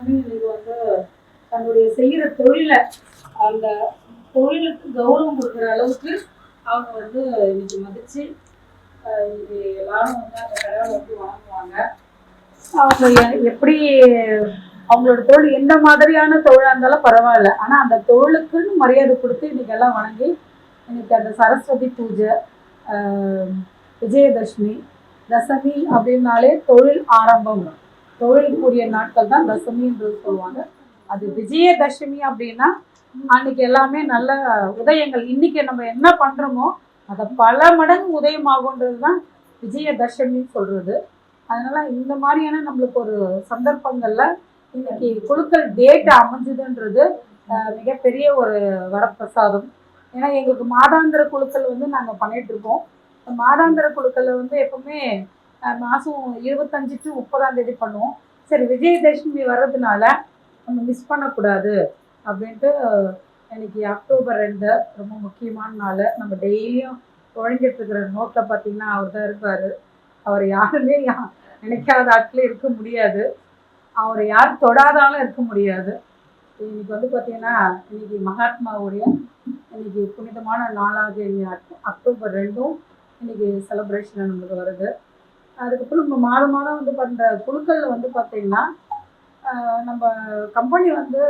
எல்லாருமே இன்னைக்கு வந்து தன்னுடைய செய்கிற தொழிலை அந்த தொழிலுக்கு கௌரவம் கொடுக்குற அளவுக்கு அவங்க வந்து இன்னைக்கு மதித்து இன்னைக்கு எல்லாரும் வந்து அந்த கடவுளை வந்து வணங்குவாங்க. அவங்க எப்படி அவங்களோட தொழில் எந்த மாதிரியான தொழிலாக இருந்தாலும் பரவாயில்ல, ஆனால் அந்த தொழிலுக்குன்னு மரியாதை கொடுத்து இன்னைக்கு எல்லாம் வணங்கி இன்னைக்கு அந்த சரஸ்வதி பூஜை, விஜயதசமி, தசமி அப்படின்னாலே தொழில் ஆரம்பம், தொழிலுக்குரிய நாட்கள் தான் தசமின்றது சொல்லுவாங்க. அது விஜயதசமி அப்படின்னா அன்னைக்கு எல்லாமே நல்ல உதயங்கள், இன்னைக்கு நம்ம என்ன பண்ணுறோமோ அதை பல மடங்கு உதயமாகுன்றது தான் விஜயதசமின்னு சொல்கிறது. அதனால் இந்த மாதிரியான நம்மளுக்கு ஒரு சந்தர்ப்பங்களில் இன்னைக்கு குழுக்கள் டேட் அமைஞ்சுதுன்றது மிகப்பெரிய ஒரு வரப்பிரசாதம். ஏன்னா எங்களுக்கு மாதாந்திர குழுக்கள் வந்து நாங்கள் பண்ணிகிட்ருக்கோம். மாதாந்திர குழுக்களில் வந்து எப்பவுமே மாதம் 25 to 30 பண்ணுவோம். சரி, விஜயதசமி வர்றதுனால நம்ம மிஸ் பண்ணக்கூடாது அப்படின்ட்டு இன்னைக்கு அக்டோபர் 2 ரொம்ப முக்கியமான நாள். நம்ம டெய்லியும் குழஞ்சிட்டு இருக்கிற நோட்டில் பார்த்தீங்கன்னா அவர் தான் இருப்பார். அவர் யாருமே நினைக்காத ஆட்களே இருக்க முடியாது, அவரை யாரும் தொடாதாலும் இருக்க முடியாது. இன்னைக்கு வந்து பார்த்தீங்கன்னா இன்னைக்கு மகாத்மாவுடைய இன்னைக்கு புனிதமான நாளாக அக்டோபர் 2 இன்னைக்கு செலிப்ரேஷன் நம்மளுக்கு வருது. அதுக்கப்புறம் நம்ம மாதம் மாதம் வந்து பண்ணுற குழுக்களில் வந்து பார்த்தீங்கன்னா நம்ம கம்பெனி வந்து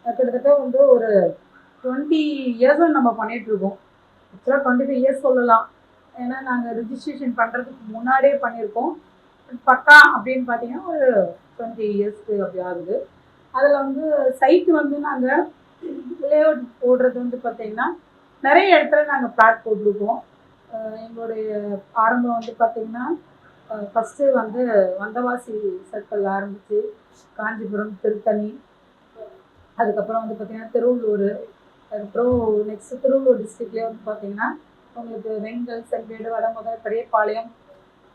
கிட்டத்தட்ட வந்து ஒரு 20 இயர்ஸாக நம்ம பண்ணிகிட்ருக்கோம். ஆக்சுவலாக 25 இயர்ஸ் சொல்லலாம், ஏன்னா நாங்கள் ரிஜிஸ்ட்ரேஷன் பண்ணுறதுக்கு முன்னாடியே பண்ணியிருக்கோம். பக்கா அப்படின்னு பார்த்தீங்கன்னா ஒரு 20 இயர்ஸ்க்கு அப்படி ஆகுது. அதில் வந்து சைட்டு வந்து நாங்கள் லேஅவுட் போடுறது வந்து பார்த்திங்கன்னா நிறைய இடத்துல நாங்கள் பிளாட் போட்டிருக்கோம். எங்களுடைய ஆரம்பம் வந்து பார்த்திங்கன்னா ஃபஸ்ட்டு வந்து வந்தவாசி சர்க்கிள் ஆரம்பித்து காஞ்சிபுரம், திருத்தணி, அதுக்கப்புறம் வந்து பார்த்திங்கன்னா திருவள்ளூர், அதுக்கப்புறம் நெக்ஸ்ட்டு திருவள்ளூர் டிஸ்ட்ரிக்ட்லேயே வந்து பார்த்திங்கன்னா உங்களுக்கு வெங்கல், செம்பேடு, வடமுதல், பெரியபாளையம்,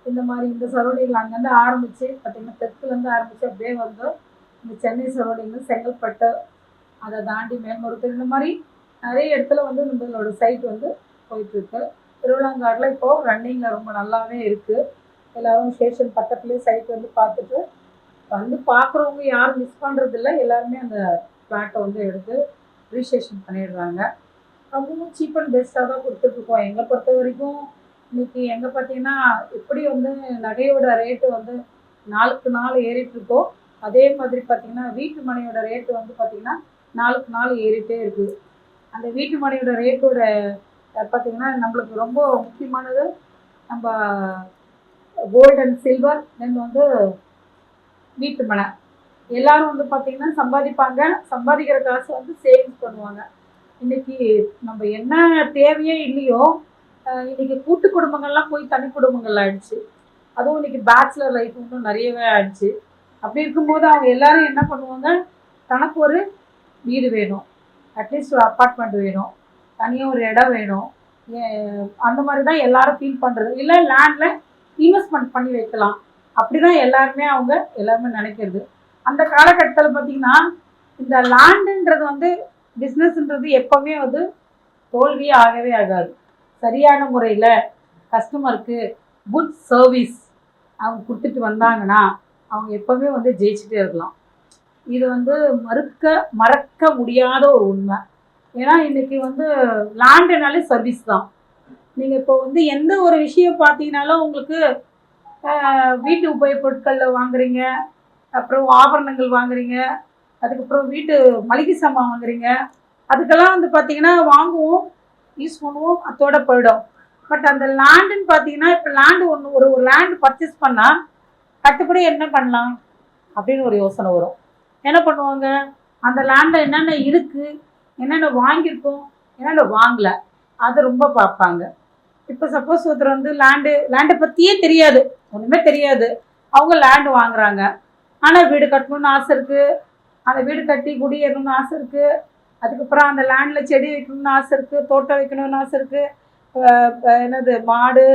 இந்த மாதிரி இந்த சரௌண்டிங்கில் அங்கேருந்து ஆரம்பித்து பார்த்திங்கன்னா தெற்குலேருந்து ஆரம்பித்து அப்படியே வந்து இந்த சென்னை சரௌண்டிங்கில் செங்கல்பட்டு, அதை தாண்டி மேல்மருவத்தூர், இந்த மாதிரி நிறைய இடத்துல வந்து நம்மளோட சைட் வந்து போயிட்டுருக்கு. திருவிழாங்காட்டில் இப்போது ரன்னிங்கில் ரொம்ப நல்லாவே இருக்குது. எல்லோரும் ஸ்டேஷன் பக்கத்துலேயே சைட் வந்து பார்த்துட்டு வந்து பார்க்குறவங்க யாரும் மிஸ் பண்ணுறதில்ல, எல்லாருமே அந்த ஃப்ளாட்டை வந்து எடுத்து ரிஜிஸ்ட்ரேஷன் பண்ணிடுறாங்க. ரொம்பவும் சீப் அண்ட் பெஸ்ட்டாக தான் கொடுத்துட்ருக்கோம். எங்களை பொறுத்த வரைக்கும் இன்றைக்கி எங்கே பார்த்தீங்கன்னா எப்படி வந்து நகையோட ரேட்டு வந்து நாளுக்கு நாள் ஏறிட்டுருக்கோ, அதே மாதிரி பார்த்திங்கன்னா வீட்டு மனையோட ரேட்டு வந்து பார்த்திங்கன்னா நாளுக்கு நாள் ஏறிட்டே இருக்குது. அந்த வீட்டு மனையோட ரேட்டோட பார்த்திங்கன்னா நம்மளுக்கு ரொம்ப முக்கியமானது நம்ம கோல்டு அண்ட் சில்வர், தென் வந்து வீட்டு மனை. எல்லோரும் வந்து பார்த்திங்கன்னா சம்பாதிப்பாங்க, சம்பாதிக்கிற காசு வந்து சேவிங்ஸ் பண்ணுவாங்க. இன்றைக்கி நம்ம என்ன தேவையே இல்லையோ, இன்றைக்கி கூட்டு குடும்பங்கள்லாம் போய் தனி குடும்பங்கள் ஆகிடுச்சு. அதுவும் இன்றைக்கி பேச்சுலர் லைஃப் இன்னும் நிறையவே ஆகிடுச்சு. அப்படி இருக்கும்போது அவங்க எல்லோரும் என்ன பண்ணுவாங்க, தனக்கு ஒரு வீடு வேணும், அட்லீஸ்ட் ஒரு அப்பார்ட்மெண்ட் வேணும், தனியாக ஒரு இடம் வேணும், அந்த மாதிரி தான் எல்லாரும் ஃபீல் பண்ணுறது. இல்லை லேண்டில் இன்வெஸ்ட்மெண்ட் பண்ணி வைக்கலாம், அப்படி தான் எல்லாருமே நினைக்கிறது. அந்த காலகட்டத்தில் பார்த்திங்கன்னா இந்த லேண்டுன்றது வந்து பிஸ்னஸ்ன்றது எப்போவுமே வந்து தோல்வியே ஆகவே ஆகாது. சரியான முறையில் கஸ்டமருக்கு குட் சர்வீஸ் அவங்க கொடுத்துட்டு வந்தாங்கன்னா அவங்க எப்போவுமே வந்து ஜெயிச்சுட்டே இருக்கலாம். இது வந்து மறக்க முடியாத ஒரு உண்மை. ஏன்னா இன்றைக்கி வந்து லேண்டுனாலே சர்வீஸ் தான். நீங்கள் இப்போ வந்து எந்த ஒரு விஷயம் பார்த்தீங்கன்னாலும் உங்களுக்கு வீட்டு உபயோக பொருட்களில் வாங்குறீங்க, அப்புறம் ஆபரணங்கள் வாங்குறீங்க, அதுக்கப்புறம் வீட்டு மளிகை சாமான் வாங்குறீங்க, அதுக்கெல்லாம் வந்து பார்த்திங்கன்னா வாங்குவோம், யூஸ் பண்ணுவோம், அதோட போயிடும். பட் அந்த லேண்டுன்னு பார்த்தீங்கன்னா இப்போ லேண்டு ஒரு லேண்டு பர்ச்சேஸ் பண்ணால் கட்டுப்படி என்ன பண்ணலாம் அப்படின்னு ஒரு யோசனை வரும். என்ன பண்ணுவாங்க, அந்த லேண்டில் என்னென்ன இருக்குது, என்னென்ன வாங்கியிருக்கோம், என்னென்ன வாங்கலை, அதை ரொம்ப பார்ப்பாங்க. இப்போ சப்போஸ் ஒருத்தர் வந்து லேண்டை பற்றியே தெரியாது, ஒன்றுமே தெரியாது, அவங்க லேண்டு வாங்குறாங்க. ஆனால் வீடு கட்டணும்னு ஆசை இருக்குது, அந்த வீடு கட்டி குடியேறணும்னு ஆசை இருக்குது, அதுக்கப்புறம் அந்த லேண்டில் செடி வைக்கணும்னு ஆசை இருக்குது, தோட்டம் வைக்கணும்னு ஆசை இருக்குது, என்னது மாடு,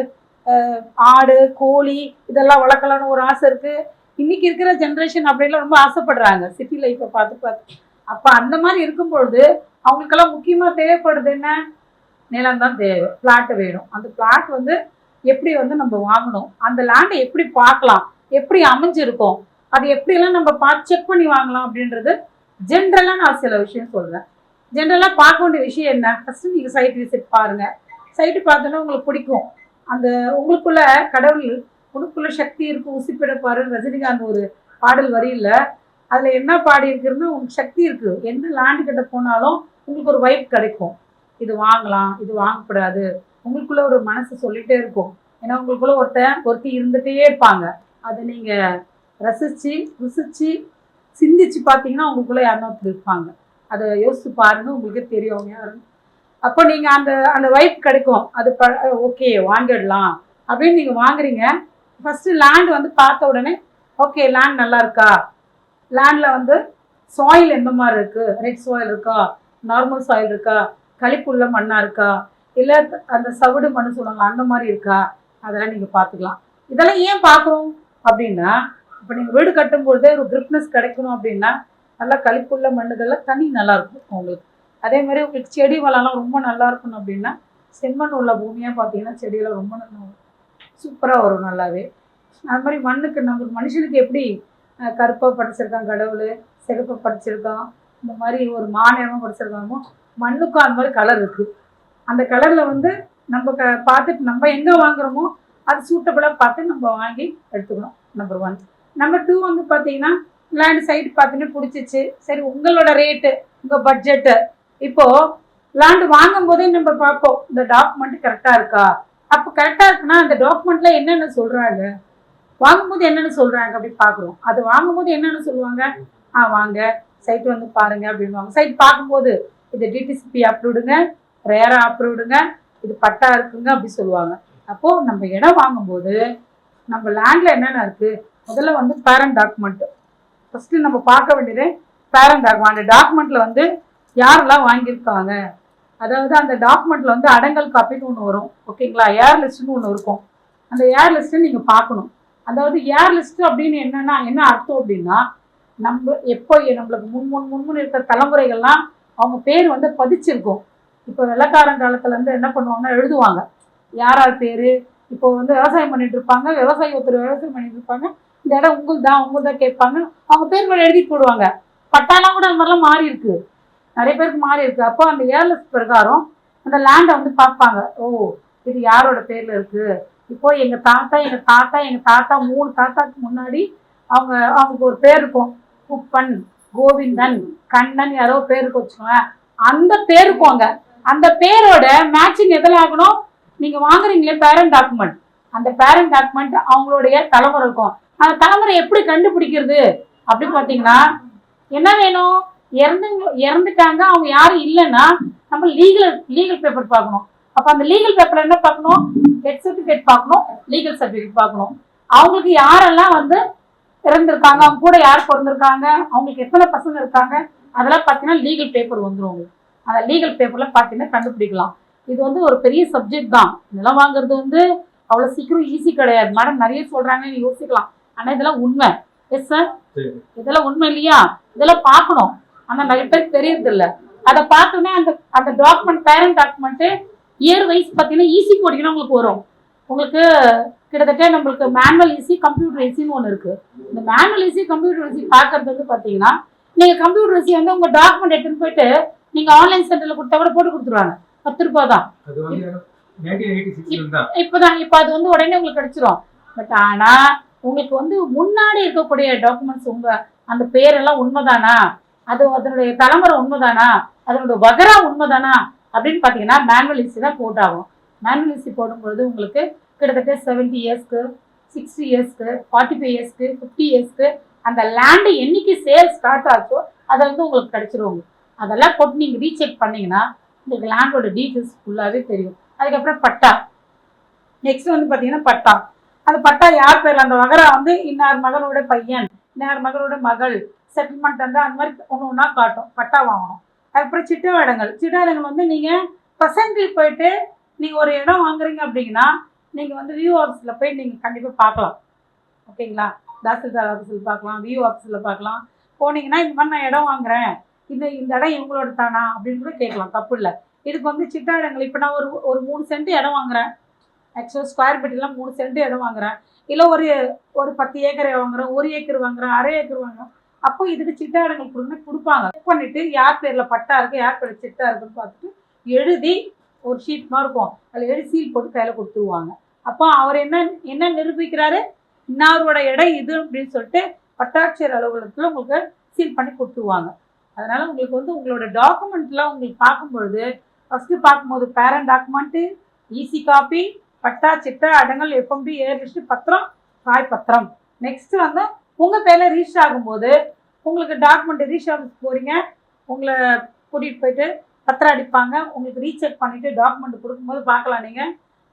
ஆடு, கோழி இதெல்லாம் வளர்க்கலான்னு ஒரு ஆசை இருக்குது. இன்றைக்கி இருக்கிற ஜென்ரேஷன் அப்படின்லாம் ரொம்ப ஆசைப்படுறாங்க சிட்டி லைஃப்பை பார்த்து. அப்போ அந்த மாதிரி இருக்கும்பொழுது அவங்களுக்கெல்லாம் முக்கியமாக தேவைப்படுது என்ன, நிலம் தான் தேவை, ஃப்ளாட்டு வேணும். அந்த ஃப்ளாட் வந்து எப்படி வந்து நம்ம வாங்கணும், அந்த லேண்டை எப்படி பார்க்கலாம், எப்படி அமைஞ்சிருக்கும், அது எப்படியெல்லாம் நம்ம பார்த்து செக் பண்ணி வாங்கலாம் அப்படின்றது ஜென்ரலாக நான் சில விஷயம் சொல்கிறேன். ஜென்ரலாக பார்க்க வேண்டிய விஷயம் என்ன, ஃபஸ்ட்டு நீங்கள் சைட் விசிட் பாருங்கள். சைட்டு பார்த்தோன்னா உங்களுக்கு பிடிக்கும். அந்த உங்களுக்குள்ள கடவுள் உனக்குள்ள சக்தி இருக்குது உசிப்பிடப்பாரு ரஜினிகாந்த் ஒரு பாடல் வரியில் அதில் என்ன பாடி இருக்குன்னு உங்களுக்கு சக்தி இருக்குது. எந்த லேண்டு கிட்ட போனாலும் உங்களுக்கு ஒரு வைப் கிடைக்கும். இது வாங்கலாம், இது வாங்கக்கூடாது, உங்களுக்குள்ள ஒரு மனசு சொல்லிகிட்டே இருக்கும். ஏன்னா உங்களுக்குள்ள ஒருத்தி இருந்துகிட்டே இருப்பாங்க. அதை நீங்கள் ரசித்து ருசித்து சிந்திச்சு பார்த்தீங்கன்னா உங்களுக்குள்ள யாருன்னா ஒருத்தர் இருப்பாங்க. அதை யோசிச்சு பாருங்க, உங்களுக்கே தெரியும் அவங்க யாருன்னு. அப்போ நீங்கள் அந்த வைப் கிடைக்கும். அது ஓகே வாங்கிடலாம் அப்படின்னு நீங்கள் வாங்குறீங்க. ஃபஸ்ட்டு லேண்ட் வந்து பார்த்த உடனே ஓகே லேண்ட் நல்லா இருக்கா, லேண்டில் வந்து சாயில் எந்த மாதிரி இருக்குது, ரெட் சாயில் இருக்கா, நார்மல் சாயில் இருக்கா, களிப்புள்ள மண்ணாக இருக்கா, இல்லை அந்த சவுடு மண் சொல்லுவாங்க அந்த மாதிரி இருக்கா, அதெல்லாம் நீங்கள் பார்த்துக்கலாம். இதெல்லாம் ஏன் பார்க்குறோம் அப்படின்னா, இப்போ நீங்கள் வீடு கட்டும்பொழுதே ஒரு கிரிப்னஸ் கிடைக்கணும் அப்படின்னா நல்லா களிப்புள்ள மண்ணுகள்லாம் தண்ணி நல்லாயிருக்கும் உங்களுக்கு. அதே மாதிரி உங்களுக்கு செடி வளம்லாம் ரொம்ப நல்லா இருக்கணும் அப்படின்னா செம்மண் உள்ள பூமியாக பார்த்தீங்கன்னா செடியெல்லாம் ரொம்ப நல்லா சூப்பராக வரும் நல்லாவே. அது மாதிரி மண்ணுக்கு நம்மளுக்கு மனுஷனுக்கு எப்படி கருப்பாக படிச்சிருக்கான் கடவுள், சிகப்பாக படிச்சிருக்கான், இந்த மாதிரி ஒரு மாநிலமாக படிச்சிருக்காமோ மண்ணுக்கும் அந்த மாதிரி கலர் இருக்குது. அந்த கலரில் வந்து நம்ம பார்த்துட்டு நம்ம எங்கே வாங்குகிறோமோ அது சூட்டபுளாக பார்த்து நம்ம வாங்கி எடுத்துக்கணும். நம்பர் 1. நம்பர் 2 வந்து பார்த்தீங்கன்னா லேண்ட் சைட் பார்த்தீங்கன்னா பிடிச்சிச்சு, சரி உங்களோட ரேட்டு உங்கள் பட்ஜெட்டு. இப்போது லேண்டு வாங்கும் போதே நம்ம பார்ப்போம் இந்த டாக்குமெண்ட் கரெக்டாக இருக்கா. அப்போ கரெக்டாக இருக்குன்னா அந்த டாக்குமெண்ட்டில் என்னென்ன சொல்கிறாங்க, வாங்கும்போது என்னென்ன சொல்கிறாங்க அப்படின்னு பார்க்குறோம். அது வாங்கும்போது என்னென்ன சொல்லுவாங்க, வாங்க சைட்டு வந்து பாருங்கள் அப்படின்வாங்க. சைட் பார்க்கும்போது இது டிடிசிபி அப்ரூவ்டுங்க, ரேரா அப்ரூவ்டுங்க, இது பட்டா இருக்குங்க அப்படி சொல்லுவாங்க. அப்போது நம்ம இடம் வாங்கும்போது நம்ம லேண்டில் என்னென்ன இருக்குது, முதல்ல வந்து பேரண்ட் டாக்குமெண்ட்டு ஃபஸ்ட்டு நம்ம பார்க்க வேண்டியது பேரண்ட் டாக்குமெண்ட். அந்த டாக்குமெண்ட்டில் வந்து யாரெல்லாம் வாங்கியிருக்காங்க, அதாவது அந்த டாக்குமெண்ட்டில் வந்து அடங்கல் காப்பின்னு ஒன்று வரும் ஓகேங்களா, ஏர் லிஸ்ட்டுன்னு ஒன்று இருக்கும். அந்த ஏர் லிஸ்ட்டை நீங்கள் பார்க்கணும். அதாவது ஏர் லிஸ்ட்டு அப்படின்னு என்ன அர்த்தம் அப்படின்னா, நம்ம எப்போ நம்மளுக்கு முன்முன் இருக்கிற தலைமுறைகள்லாம் அவங்க பேர் வந்து பதிச்சிருக்கும். இப்போ வெள்ளக்காரன் காலத்துலேருந்து என்ன பண்ணுவாங்கன்னா எழுதுவாங்க யார் பேர். இப்போ வந்து விவசாயம் பண்ணிட்டு இருப்பாங்க, ஒருத்தர் விவசாயம் பண்ணிட்டு இருப்பாங்க, இந்த இடம் உங்களுதான் கேட்பாங்க, அவங்க பேர் மேலே எழுதி போடுவாங்க. பட்டாலாம் கூட அந்த மாதிரிலாம் மாறி இருக்கு, நிறைய பேருக்கு மாறி இருக்கு. அப்போ அந்த ஏர்லிஸ்ட் பிரகாரம் அந்த லேண்டை வந்து பார்ப்பாங்க. ஓ இது யாரோட பேர்ல இருக்கு. இப்போ எங்க தாத்தா 3 தாத்தாக்கு முன்னாடி அவங்களுக்கு ஒரு பேர் இருக்கும், குப்பன், கோவிந்தன், கண்ணன், யாரோ பேருக்கு வச்சுக்கோங்க. அந்த பேர் இருக்குவாங்க. அந்த பேரோட மேட்சிங் எதில் ஆகணும், நீங்க வாங்குறீங்களே பேரண்ட் டாக்குமெண்ட், அந்த பேரண்ட் டாக்குமெண்ட் அவங்களுடைய தலைமுறை இருக்கும். அந்த தலைமுறை எப்படி கண்டுபிடிக்கிறது அப்படி பார்த்தீங்கன்னா என்ன வேணும், இறந்துட்டாங்க அவங்க யாரும் இல்லைன்னா நம்ம லீகல் பேப்பர் பார்க்கணும். அப்போ அந்த லீகல் பேப்பர் என்ன பார்க்கணும், டெத் சர்டிஃபிகேட் பார்க்கணும், லீகல் சர்டிஃபிகேட் பார்க்கணும். அவங்களுக்கு யாரெல்லாம் வந்து இறந்துருக்காங்க, அவங்க கூட யார் பிறந்திருக்காங்க, அவங்களுக்கு எத்தனை பசங்க இருக்காங்க, அதெல்லாம் பார்த்தீங்கன்னா லீகல் பேப்பர் வந்துடும். அந்த லீகல் பேப்பரில் பார்த்தீங்கன்னா கண்டுபிடிக்கலாம். இது வந்து ஒரு பெரிய சப்ஜெக்ட் தான். நிலம் வாங்குறது வந்து அவ்வளோ சீக்கிரம் ஈஸி கிடையாது. மேடம் நிறைய சொல்கிறாங்கன்னு யோசிக்கலாம், ஆனால் இதெல்லாம் உண்மை. எஸ் சார், இதெல்லாம் உண்மை இல்லையா, இதெல்லாம் பார்க்கணும். ஆனால் நிறைய பேருக்கு தெரியறதில்ல. அதை பார்த்தோன்னே அந்த document parent document year wise பார்த்தீங்கன்னா ஈஸி போட்டிங்கன்னா உங்களுக்கு வரும். உங்களுக்கு கிட்டத்தட்ட நம்மளுக்கு மேனுவல் ஈஸி, கம்ப்யூட்டர் ஈஸின்னு ஒன்று இருக்குது. இந்த மேனுவல் ஈஸி, கம்ப்யூட்டர் ஈஸி பார்க்கறது வந்து பார்த்தீங்கன்னா நீங்கள் கம்ப்யூட்டர் ஈஸி வந்து உங்கள் டாக்குமெண்ட் எடுத்துன்னு போயிட்டு நீங்கள் ஆன்லைன் சென்டரில் கொடுத்தா கூட போட்டு கொடுத்துருவாங்க, 10 ரூபா தான். இப்போ அது வந்து உடனே உங்களுக்கு கிடைச்சிரும். பட் ஆனால் உங்களுக்கு வந்து முன்னாடி இருக்கக்கூடிய டாக்குமெண்ட்ஸ் அந்த பேரெல்லாம் உண்மைதானா, அதனுடைய தலைமுறை உண்மைதானா, அதனுடைய வகரா உண்மைதானா அப்படின்னு பார்த்தீங்கன்னா மேனுவல் ஈஸி தான் போட்டாகும். மேனுவல் ஈஸி போடும்பொழுது உங்களுக்கு கிட்டத்தட்ட 70 இயர்ஸ்க்கு, 60 இயர்ஸ்க்கு, 45 இயர்ஸ்க்கு, 50 இயர்ஸ்க்கு அந்த லேண்டு என்னைக்கு சேல் ஸ்டார்ட் ஆச்சோ அதை வந்து உங்களுக்கு கிடைச்சிருவாங்க. அதெல்லாம் போட்டு நீங்கள் ரீசெக் பண்ணிங்கன்னா உங்களுக்கு லேண்டோட டீட்டெயில்ஸ் ஃபுல்லாகவே தெரியும். அதுக்கப்புறம் பட்டா, நெக்ஸ்ட் வந்து பார்த்தீங்கன்னா பட்டா. அந்த பட்டா யார் பேரில், அந்த வகரா வந்து இன்னார் மகனோட பையன், இன்னார் மகனோட மகள், செட்டில்மெண்ட் வந்து அந்த மாதிரி ஒன்று காட்டும். பட்டா வாங்கணும். அதுக்கப்புறம் சிட்டாடங்கள் வந்து நீங்கள் பர்சன்டில் போயிட்டு நீங்கள் ஒரு இடம் வாங்குறீங்க அப்படின்னா நீங்கள் வந்து வியூ ஆஃபீஸில் போய் நீங்கள் கண்டிப்பாக பார்க்கலாம் ஓகேங்களா. தாசில்தார் ஆஃபீஸில் பார்க்கலாம், வியூ ஆஃபீஸில் பார்க்கலாம். போனீங்கன்னா இந்த மாதிரி நான் இடம் வாங்குறேன், இந்த இடம் இவங்களோட தானா அப்படின்னு கூட கேட்கலாம், தப்பு இல்லை. இதுக்கு வந்து சிட்டாடங்கள் இப்போ நான் ஒரு 3 சென்ட் இடம் வாங்குறேன், ஆக்சுவலாக ஸ்கொயர் ஃபீட்லாம் 3 சென்ட் இடம் வாங்குறேன், இல்லை ஒரு 10 ஏக்கர் வாங்குறேன், 1 ஏக்கர் வாங்குறேன், அரை ஏக்கர் வாங்குறேன், அப்போ இதுக்கு சிட்டா இடங்கள் கொடுப்பாங்க. செக் பண்ணிவிட்டு யார் பேரில் பட்டா இருக்குது, யார் பேரில் சிட்டா இருக்குன்னு பார்த்துட்டு எழுதி ஒரு ஷீட் மாதிரி இருக்கும், அதில் எழுதி சீல் போட்டு கையில் கொடுத்துருவாங்க. அப்போ அவர் என்ன நிரூபிக்கிறாரு, இன்னாரோட இடம் இது அப்படின்னு சொல்லிட்டு பட்டாட்சியர் அலுவலகத்தில் உங்களுக்கு சீல் பண்ணி கொடுத்துருவாங்க. அதனால் உங்களுக்கு உங்களோட டாக்குமெண்ட்லாம் உங்களுக்கு பார்க்கும்பொழுது ஃபஸ்ட்டு பார்க்கும்போது parent document, easy copy, patta chitta அடங்கல் எஃப்எம்பி ஏர் லிஸ்ட்டு பத்திரம், காய் பத்திரம். நெக்ஸ்ட்டு உங்கள் பேரில் ரீச் ஆகும்போது உங்களுக்கு டாக்குமெண்ட் ரீச் ஆஃபீஸ் போகிறீங்க, உங்களை கூட்டிகிட்டு போயிட்டு பத்திரம் அடிப்பாங்க, உங்களுக்கு ரீசெக் பண்ணிவிட்டு டாக்குமெண்ட் கொடுக்கும்போது பார்க்கலாம்.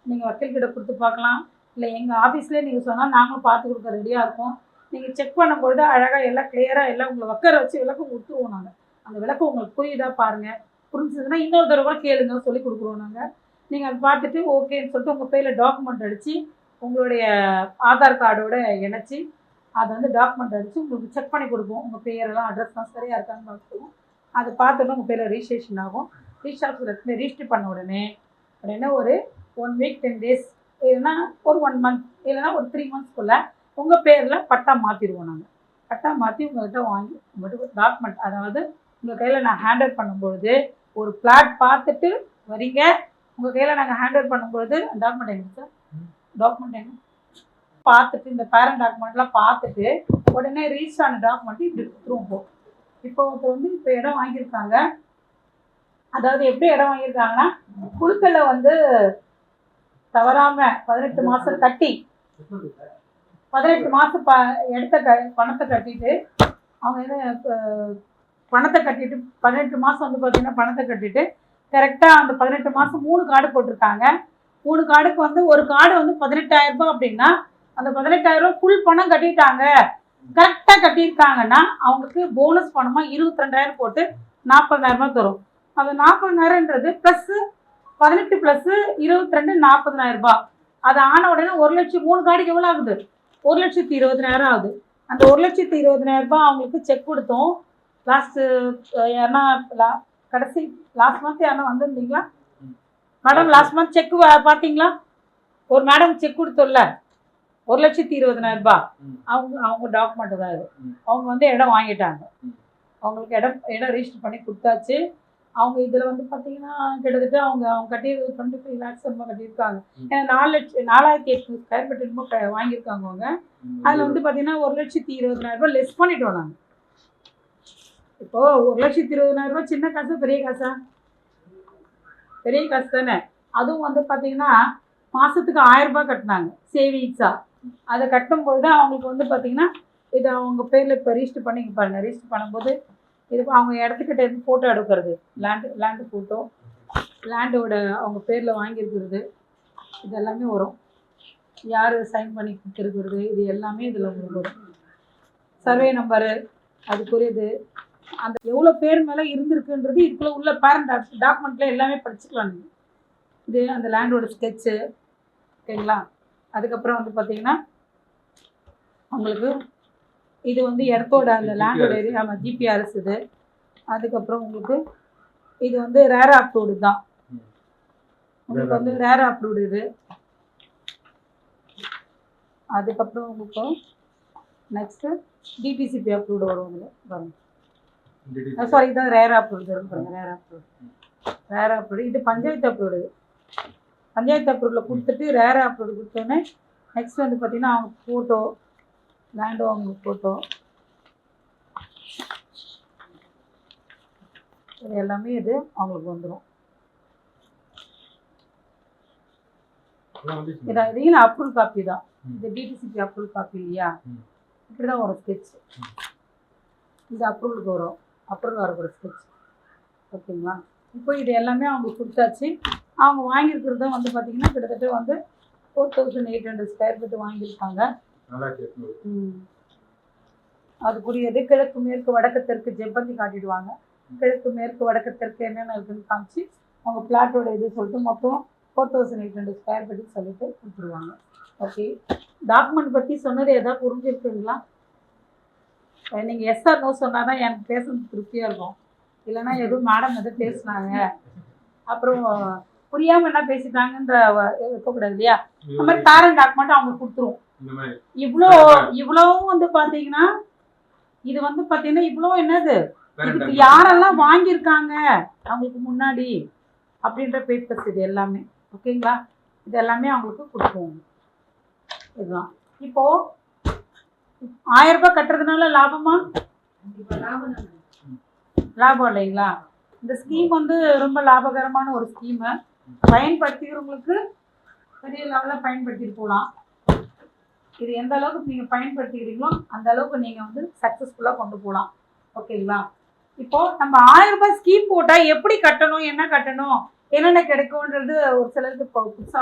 நீங்கள் வக்கீல்கிட்ட கொடுத்து பார்க்கலாம், இல்லை எங்கள் ஆஃபீஸ்லேயே நீங்கள் சொன்னால் நாங்களும் பார்த்து கொடுக்க ரெடியாக இருக்கோம். நீங்கள் செக் பண்ணும்பொழுது அழகாக எல்லாம் கிளியராக எல்லாம் உங்களை உட்கார வச்சு விளக்கம் கொடுத்துருவோம். நாங்கள் அந்த விளக்கம் உங்களுக்கு புரியுதா பாருங்கள், புரிஞ்சதுன்னா இன்னொரு தடவை கேளுங்க சொல்லி கொடுக்குறோம் நாங்கள். நீங்கள் அதை பார்த்துட்டு ஓகேன்னு சொல்லிட்டு உங்கள் பேரில் டாக்குமெண்ட் அடித்து உங்களுடைய ஆதார் கார்டோட இணைச்சி அதை டாக்குமெண்ட் அடித்து உங்களுக்கு செக் பண்ணி கொடுப்போம். உங்கள் பேரெல்லாம் அட்ரஸ்லாம் சரியாக இருக்கான்னு பார்த்துக்குவோம். அதை பார்த்துட்டு உங்கள் பேரில் ரிஜிஸ்ட்ரேஷன் ஆகும். ரிஜிஸ்டர் பண்ண உடனே ஒரு 1 வீக் 10 days இல்லைன்னா ஒரு 1 month இல்லைன்னா ஒரு 3 monthsக்குள்ளே உங்கள் பேரில் பட்டா மாற்றிடுவோம். நாங்கள் பட்டா மாற்றி உங்கள்கிட்ட வாங்கி உங்கள்கிட்ட டாக்குமெண்ட், அதாவது உங்கள் கையில் நான் ஹேண்டல் பண்ணும்பொழுது ஒரு பிளாட் பார்த்துட்டு வரீங்க, உங்கள் கையில் நாங்கள் ஹேண்டல் பண்ணும்பொழுது டாக்குமெண்ட் எங்க சார், டாக்குமெண்ட் எங்க பார்த்துட்டு இந்த பேரண்ட் டாக்குமெண்ட்லாம் பார்த்துட்டு உடனே ரீச் ஆன டாக்குமெண்ட் இப்படி கொடுத்துருவோம். இப்போ ஒருத்தர் இப்போ இடம் வாங்கியிருக்காங்க, அதாவது எப்படி இடம் வாங்கியிருக்காங்கன்னா குழுக்களில் தவறாமல் 18 மாதம் கட்டி 18 மாதம் எடுத்த பணத்தை கட்டிட்டு அவங்க பணத்தை கட்டிட்டு 18 மாதம் பார்த்தீங்கன்னா பணத்தை கட்டிட்டு கரெக்டாக அந்த 18 மாதம் 3 கார்டு போட்டிருக்காங்க. 3 கார்டுக்கு ஒரு கார்டு 18,000 ரூபாய் அப்படின்னா அந்த 18,000 ரூபாய் ஃபுல் பணம் கட்டிட்டாங்க, கரெக்டாக கட்டியிருக்காங்கன்னா அவங்களுக்கு போனஸ் பணமாக 22,000 போட்டு 40,000 ரூபாய் தரும். அந்த 40,000ன்றது ப்ளஸ் 18 + 22 40,000 ரூபாய். அது ஆன உடனே 1 லட்சம் 3 கார்டுக்கு எவ்வளோ ஆகுது, 1,20,000 ஆகுது. அந்த 1,20,000 ரூபாய் அவங்களுக்கு செக் கொடுத்தோம். லாஸ்ட்டு யாருன்னா கடைசி லாஸ்ட் மந்த் யாருன்னா வந்திருந்தீங்களா மேடம்? லாஸ்ட் மந்த் செக் பார்த்தீங்களா? ஒரு மேடம் செக் கொடுத்தோம்ல 1,20,000 ரூபாய். அவங்க டாக்குமெண்ட் தான் இது. அவங்க இடம் வாங்கிட்டாங்க, அவங்களுக்கு இடம் ரிஜிஸ்டர் பண்ணி கொடுத்தாச்சு. அவங்க இதில் பார்த்தீங்கன்னா கிட்டத்தட்ட அவங்க கட்டியது 25 lakhs ரொம்ப கட்டியிருக்காங்க. ஏன்னா 4,800 ஸ்கொயர் ஃபீட் ரொம்ப வாங்கியிருக்காங்க அவங்க. அதில் பார்த்தீங்கன்னா 1,20,000 ரூபாய் லெஸ் பண்ணிட்டோம் நாங்கள். இப்போது 1,20,000 ரூபாய் சின்ன காசா பெரிய காசா? பெரிய காசு தானே. அதுவும் பார்த்தீங்கன்னா மாதத்துக்கு 1000 ரூபாய் கட்டினாங்க சேவிங்ஸாக. அதை கட்டும்பொழுது அவங்களுக்கு பார்த்தீங்கன்னா இதை அவங்க பேரில் இப்போ ரிஜிஸ்டர் பண்ணி பாருங்கள். ரிஜிஸ்டர் பண்ணும்போது இது அவங்க இடத்துக்கிட்ட இருந்து ஃபோட்டோ எடுக்கிறது, லேண்டு ஃபோட்டோ, லேண்டோட அவங்க பேரில் வாங்கியிருக்கிறது, இது எல்லாமே வரும். யார் சைன் பண்ணி கொடுத்துருக்கிறது இது எல்லாமே இதில் உங்களுக்கு வரும். சர்வே நம்பரு அதுக்குரியது, அந்த எவ்வளோ பேர் மேலே இருந்திருக்குன்றது இதுக்குள்ளே உள்ள பேரண்ட் டாக்குமெண்ட்டில் எல்லாமே படிச்சுக்கலாம் நீங்கள். இது அந்த லேண்டோட ஸ்கெட்சு, ஓகேங்களா? அதுக்கப்புறம் பார்த்தீங்கன்னா உங்களுக்கு இது இடத்தோட அந்த லேண்டோட ஏரியா, ஆமாம் ஜிபிஆர்எஸ் இது. அதுக்கப்புறம் உங்களுக்கு இது ரேர் அப்ரூவ்டு தான், உங்களுக்கு ரேர் அப்ரூவ்டு இது. அதுக்கப்புறம் உங்களுக்கு நெக்ஸ்ட்டு டிடிசிபி அப்ரூவ்டு வரும். பாருங்கள், சாரி இதான் ரேர் அப்ரூவ்டு பாருங்கள். ரேர் அப்ரூவ்டு இது பஞ்சாயத்து அப்ரூவ்டு. பஞ்சாயத்து அப்ரூவ்டில் கொடுத்துட்டு ரேர் அப்ரூவ்டு கொடுத்தோன்னே நெக்ஸ்ட் பார்த்தீங்கன்னா அவங்க ஃபோட்டோ, லேண்டு அவங்க ஃபோட்டோ, இது எல்லாமே இது அவங்களுக்கு வந்துடும். இதையும் அப்ரூவல் காப்பி தான், இது டிடிசிபி அப்ரூவல் காப்பி இல்லையா? இப்படி தான் வரும் ஸ்கெட்ச். இது அப்ரூவலுக்கு வரும், அப்ரூவல் வரக்கூட ஸ்கெட்ச், ஓகேங்களா? இப்போ இது எல்லாமே அவங்க கொடுத்தாச்சு. அவங்க வாங்கியிருக்கிறதும் பார்த்தீங்கன்னா கிட்டத்தட்ட 4,800 ஸ்கொயர் ஃபீட் வாங்கியிருக்காங்க. அதுக்குரியது கிழக்கு மேற்கு வடக்கு தெற்கு ஜெப்பந்தி காட்டிடுவாங்க. கிழக்கு மேற்கு வடக்கு தெற்கு என்னென்ன இருக்குன்னு காமிச்சு அவங்க பிளாட்டோட இது சொல்லிட்டு மொத்தம் 4,800 ஸ்கொயர் ஃபீட்டுக்கு சொல்லிட்டு கொடுத்துருவாங்க. ஓகே, டாக்குமெண்ட் பற்றி சொன்னது எதாவது புரிஞ்சிருக்குங்களா? நீங்கள் எஸ் ஆர் நோ சொன்னால் தான் எனக்கு பேசுறது திருப்தியாக இருக்கும். இல்லைன்னா எதுவும் மேடம் எதுவும் பேசுனாங்க அப்புறம் புரியாம என்ன பேசிட்டாங்கன்ற இருக்கக்கூடாது இல்லையா? அந்த மாதிரி பேரண்ட் டாக்குமெண்ட் அவங்க கொடுத்துருவோம். இவ்வளவும் வந்து பாத்தீங்கன்னா இது வந்து பாத்தீங்கன்னா இவ்வளோ என்னது இதுக்கு யாரெல்லாம் வாங்கியிருக்காங்க அவங்களுக்கு முன்னாடி அப்படின்ற பேப்பர்ஸ் இது எல்லாமே. ஓகேங்களா? இது எல்லாமே அவங்களுக்கு கொடுப்போம். இதுதான். இப்போ 1000 ரூபாய் கட்டுறதுனால லாபமா? லாபம் இல்லைங்களா? இந்த ஸ்கீம் வந்து ரொம்ப லாபகரமான ஒரு ஸ்கீமு. பயன்படுத்திக்கிறவங்களுக்கு பெரிய லெவலில் பயன்படுத்திட்டு போகலாம். இது எந்த அளவுக்கு நீங்கள் பயன்படுத்திக்கிறீங்களோ அந்த அளவுக்கு நீங்கள் வந்து சக்ஸஸ்ஃபுல்லாக கொண்டு போகலாம். ஓகேங்களா? இப்போ நம்ம 1000 ரூபாய் ஸ்கீம் போட்டால் எப்படி கட்டணும், என்ன கட்டணும், என்னென்ன கிடைக்கும்ன்றது ஒரு சிலருக்கு இப்போ புதுசாக